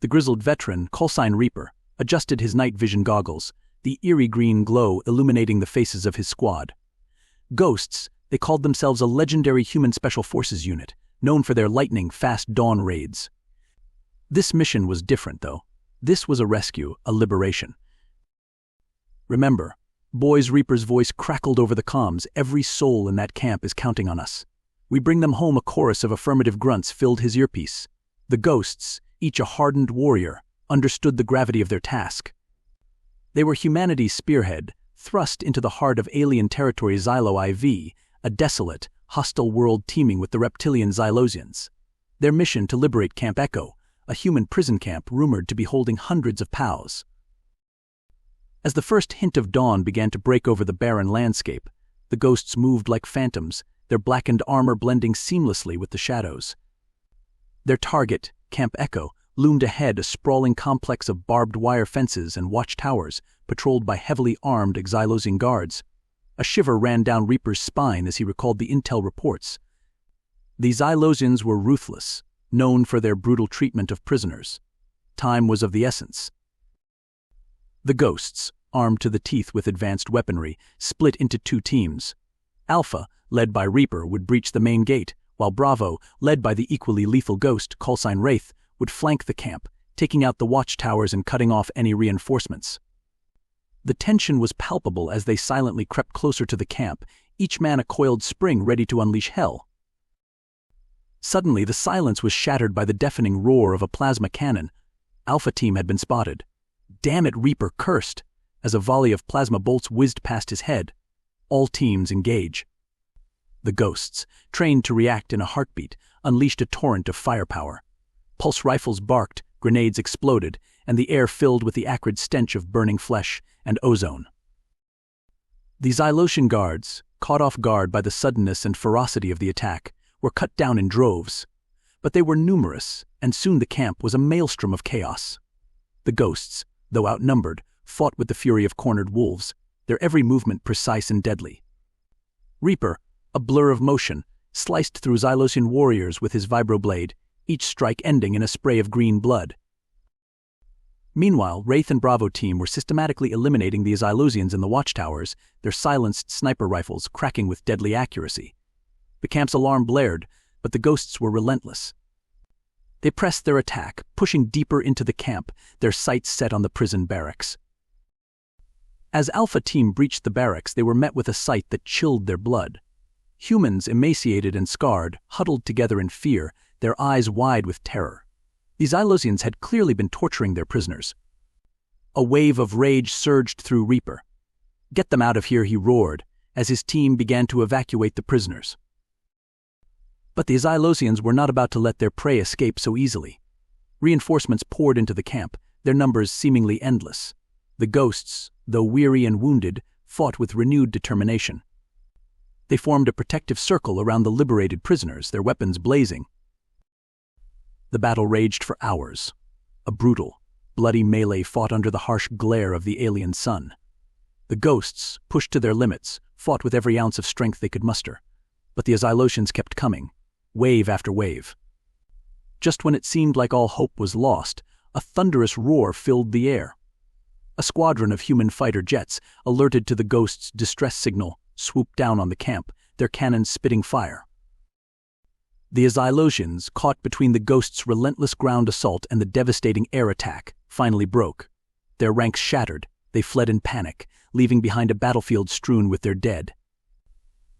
The grizzled veteran, Xylo Reaper, adjusted his night vision goggles, the eerie green glow illuminating the faces of his squad. Ghosts, they called themselves a legendary human special forces unit, known for their lightning-fast dawn raids. This mission was different, though. This was a rescue, a liberation. "Remember," Boys Reaper's voice crackled over the comms, "every soul in that camp is counting on us." "We bring them home." A chorus of affirmative grunts filled his earpiece. The ghosts, each a hardened warrior, understood the gravity of their task. They were humanity's spearhead, thrust into the heart of alien territory Xylo IV, a desolate, hostile world teeming with the reptilian Xylosians. Their mission to liberate Camp Echo, a human prison camp rumored to be holding hundreds of POWs. As the first hint of dawn began to break over the barren landscape, the ghosts moved like phantoms, their blackened armor blending seamlessly with the shadows. Their target, Camp Echo, loomed ahead, a sprawling complex of barbed wire fences and watchtowers, patrolled by heavily armed Xylosian guards. A shiver ran down Reaper's spine as he recalled the intel reports. The Xylosians were ruthless, known for their brutal treatment of prisoners. Time was of the essence. The ghosts, armed to the teeth with advanced weaponry, split into two teams. Alpha, led by Reaper, would breach the main gate, while Bravo, led by the equally lethal ghost, Xylo Wraith, would flank the camp, taking out the watchtowers and cutting off any reinforcements. The tension was palpable as they silently crept closer to the camp, each man a coiled spring ready to unleash hell. Suddenly, the silence was shattered by the deafening roar of a plasma cannon. Alpha team had been spotted. "Damn it," Reaper cursed, as a volley of plasma bolts whizzed past his head. "All teams engage." The ghosts, trained to react in a heartbeat, unleashed a torrent of firepower. Pulse rifles barked, grenades exploded, and the air filled with the acrid stench of burning flesh and ozone. The Xylosian guards, caught off guard by the suddenness and ferocity of the attack, were cut down in droves. But they were numerous, and soon the camp was a maelstrom of chaos. The ghosts, though outnumbered, fought with the fury of cornered wolves, their every movement precise and deadly. Reaper, a blur of motion, sliced through Xylosian warriors with his vibroblade, each strike ending in a spray of green blood. Meanwhile, Wraith and Bravo team were systematically eliminating the Xylosians in the watchtowers, their silenced sniper rifles cracking with deadly accuracy. The camp's alarm blared, but the ghosts were relentless. They pressed their attack, pushing deeper into the camp, their sights set on the prison barracks. As Alpha team breached the barracks, they were met with a sight that chilled their blood. Humans, emaciated and scarred, huddled together in fear, their eyes wide with terror. The Xylosians had clearly been torturing their prisoners. A wave of rage surged through Reaper. "Get them out of here," he roared, as his team began to evacuate the prisoners. But the Xylosians were not about to let their prey escape so easily. Reinforcements poured into the camp, their numbers seemingly endless. The ghosts, though weary and wounded, fought with renewed determination. They formed a protective circle around the liberated prisoners, their weapons blazing. The battle raged for hours. A brutal, bloody melee fought under the harsh glare of the alien sun. The ghosts, pushed to their limits, fought with every ounce of strength they could muster. But the Xylosians kept coming, wave after wave. Just when it seemed like all hope was lost, a thunderous roar filled the air. A squadron of human fighter jets, alerted to the ghosts' distress signal, swooped down on the camp, their cannons spitting fire. The Xylosians, caught between the ghosts' relentless ground assault and the devastating air attack, finally broke. Their ranks shattered, they fled in panic, leaving behind a battlefield strewn with their dead.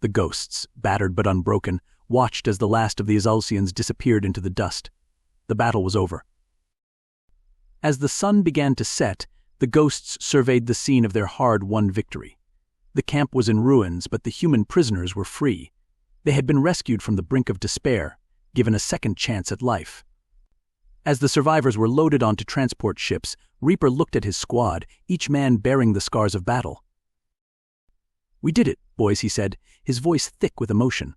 The ghosts, battered but unbroken, watched as the last of the Xylosians disappeared into the dust. The battle was over. As the sun began to set, the ghosts surveyed the scene of their hard-won victory. The camp was in ruins, but the human prisoners were free. They had been rescued from the brink of despair, given a second chance at life. As the survivors were loaded onto transport ships, Reaper looked at his squad, each man bearing the scars of battle. "We did it, boys," he said, his voice thick with emotion.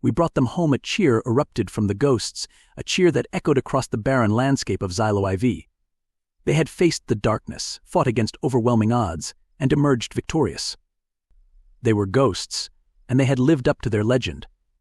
"We brought them home." A cheer erupted from the ghosts, a cheer that echoed across the barren landscape of Xylo IV. They had faced the darkness, fought against overwhelming odds, and emerged victorious. They were ghosts, and they had lived up to their legend.